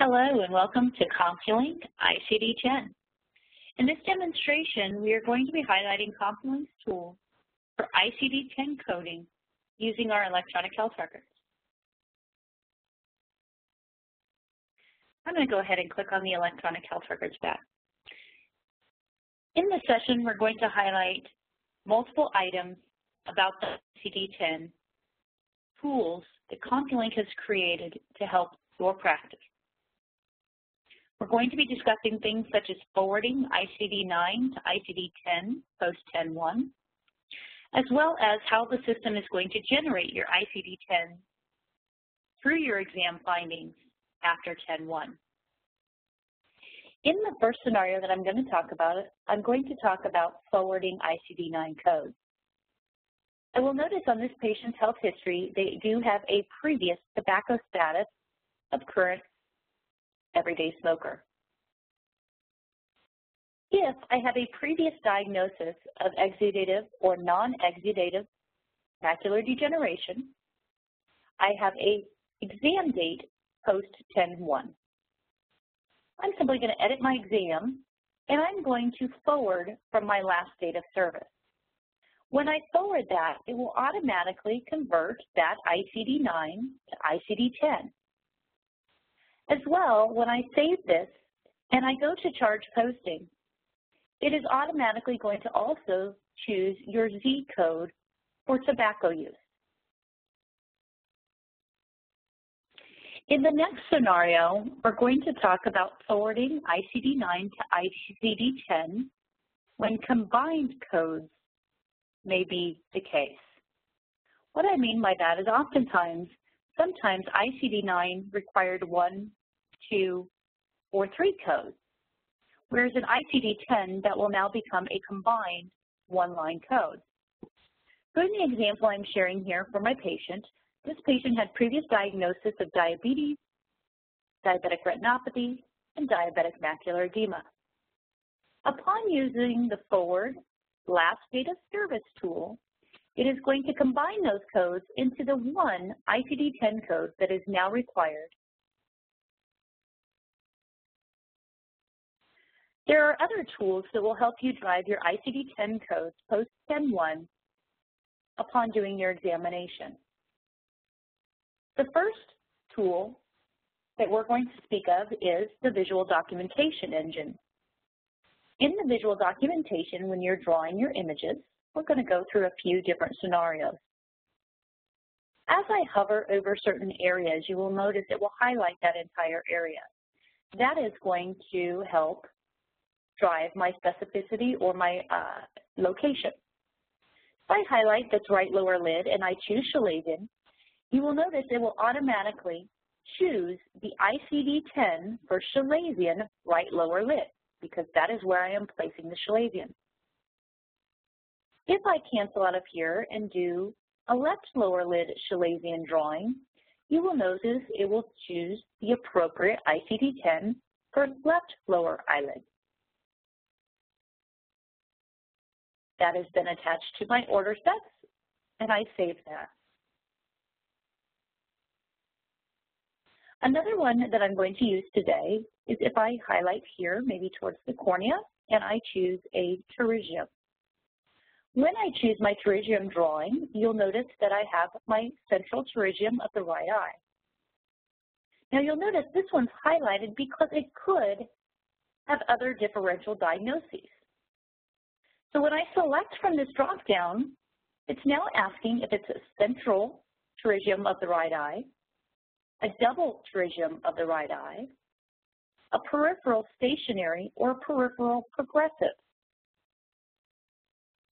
Hello and welcome to Compulink ICD-10. In this demonstration, we are going to be highlighting Compulink's tool for ICD-10 coding using our electronic health records. I'm going to go ahead and click on the electronic health records tab. In this session, we're going to highlight multiple items about the ICD-10 tools that Compulink has created to help your practice. We're going to be discussing things such as forwarding ICD-9 to ICD-10 post 10.1, as well as how the system is going to generate your ICD-10 through your exam findings after 10.1. In the first scenario that I'm going to talk about, I'm going to talk about forwarding ICD-9 codes. I will notice on this patient's health history, they do have a previous tobacco status of current everyday smoker. If I have a previous diagnosis of exudative or non-exudative macular degeneration, I have a exam date post 10.1. I'm simply going to edit my exam, and I'm going to forward from my last date of service. When I forward that, it will automatically convert that ICD-9 to ICD-10. As well, when I save this and I go to charge posting, it is automatically going to also choose your Z code for tobacco use. In the next scenario, we're going to talk about forwarding ICD-9 to ICD-10 when combined codes may be the case. What I mean by that is sometimes ICD-9 required 1, 2, or 3 codes, whereas an ICD-10 that will now become a combined one-line code. So in the example I'm sharing here for my patient, this patient had previous diagnosis of diabetes, diabetic retinopathy, and diabetic macular edema. Upon using the forward last date of service tool, it is going to combine those codes into the one ICD-10 code that is now required. There are other tools that will help you drive your ICD-10 codes post 10.1 upon doing your examination. The first tool that we're going to speak of is the visual documentation engine. In the visual documentation, when you're drawing your images, we're going to go through a few different scenarios. As I hover over certain areas, you will notice it will highlight that entire area. That is going to help drive my specificity or my location. If I highlight this right lower lid and I choose Chalazion, you will notice it will automatically choose the ICD-10 for Chalazion right lower lid, because that is where I am placing the Chalazion. If I cancel out of here and do a left lower lid Chalazion drawing, you will notice it will choose the appropriate ICD-10 for left lower eyelid. That has been attached to my order sets, and I save that. Another one that I'm going to use today is if I highlight here, maybe towards the cornea, and I choose a pterygium. When I choose my pterygium drawing, you'll notice that I have my central pterygium of the right eye. Now you'll notice this one's highlighted because it could have other differential diagnoses. So when I select from this drop-down, it's now asking if it's a central pterygium of the right eye, a double pterygium of the right eye, a peripheral stationary, or a peripheral progressive.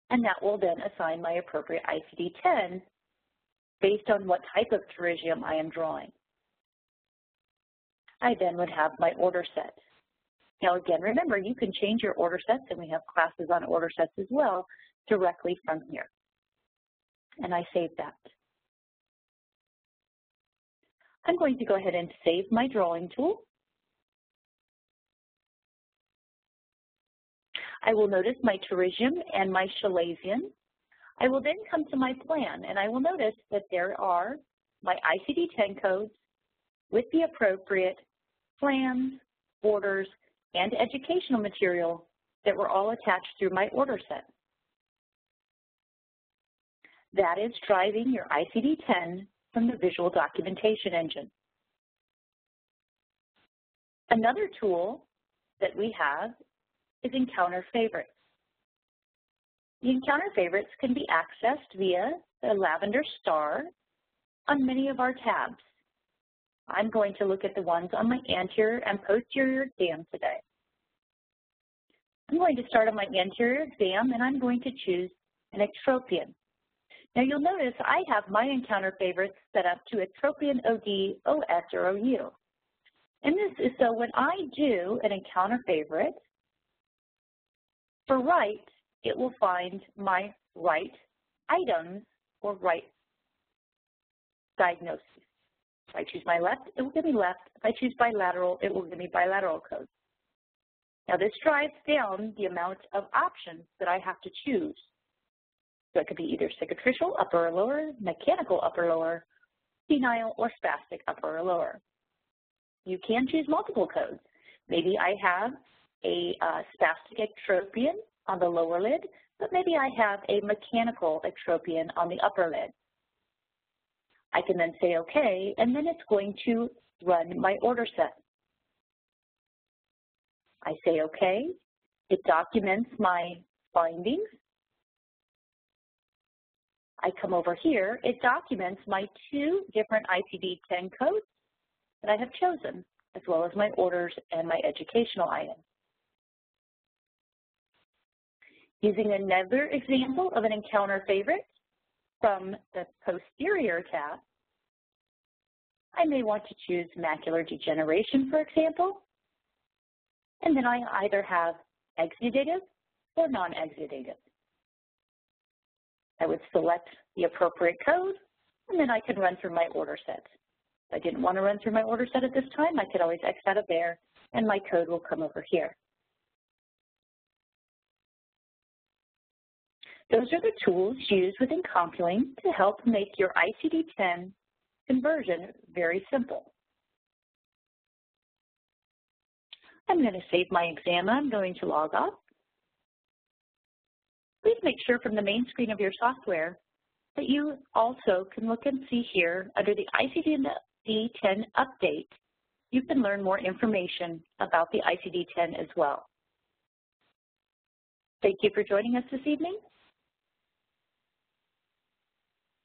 And that will then assign my appropriate ICD-10 based on what type of pterygium I am drawing. I then would have my order set. Now again, remember, you can change your order sets, and we have classes on order sets as well, directly from here. And I save that. I'm going to go ahead and save my drawing tool. I will notice my pterygium and my Chalazion. I will then come to my plan, and I will notice that there are my ICD-10 codes with the appropriate plans, orders, and educational material that were all attached through my order set. That is driving your ICD-10 from the visual documentation engine. Another tool that we have is Encounter Favorites. The Encounter Favorites can be accessed via the lavender star on many of our tabs. I'm going to look at the ones on my anterior and posterior exam today. I'm going to start on my anterior exam, and I'm going to choose an ectropion. Now you'll notice I have my Encounter Favorites set up to ectropion OD, OS, or OU. And this is so when I do an Encounter Favorite, for right, it will find my right items or right diagnoses. If I choose my left, it will give me left. If I choose bilateral, it will give me bilateral codes. Now this drives down the amount of options that I have to choose. So it could be either cicatricial, upper or lower, mechanical, upper or lower, penile, or spastic, upper or lower. You can choose multiple codes. Maybe I have a spastic ectropion on the lower lid, but maybe I have a mechanical ectropion on the upper lid. I can then say OK, and then it's going to run my order set. I say OK. It documents my findings. I come over here. It documents my 2 different ICD-10 codes that I have chosen, as well as my orders and my educational items. Using another example of an Encounter Favorite from the posterior tab, I may want to choose macular degeneration, for example, and then I either have exudative or non-exudative. I would select the appropriate code, and then I can run through my order set. If I didn't want to run through my order set at this time, I could always X out of there, and my code will come over here. Those are the tools used within Compulink to help make your ICD-10 conversion very simple. I'm going to save my exam. I'm going to log off. Please make sure from the main screen of your software that you also can look and see here under the ICD-10 update. You can learn more information about the ICD-10 as well. Thank you for joining us this evening.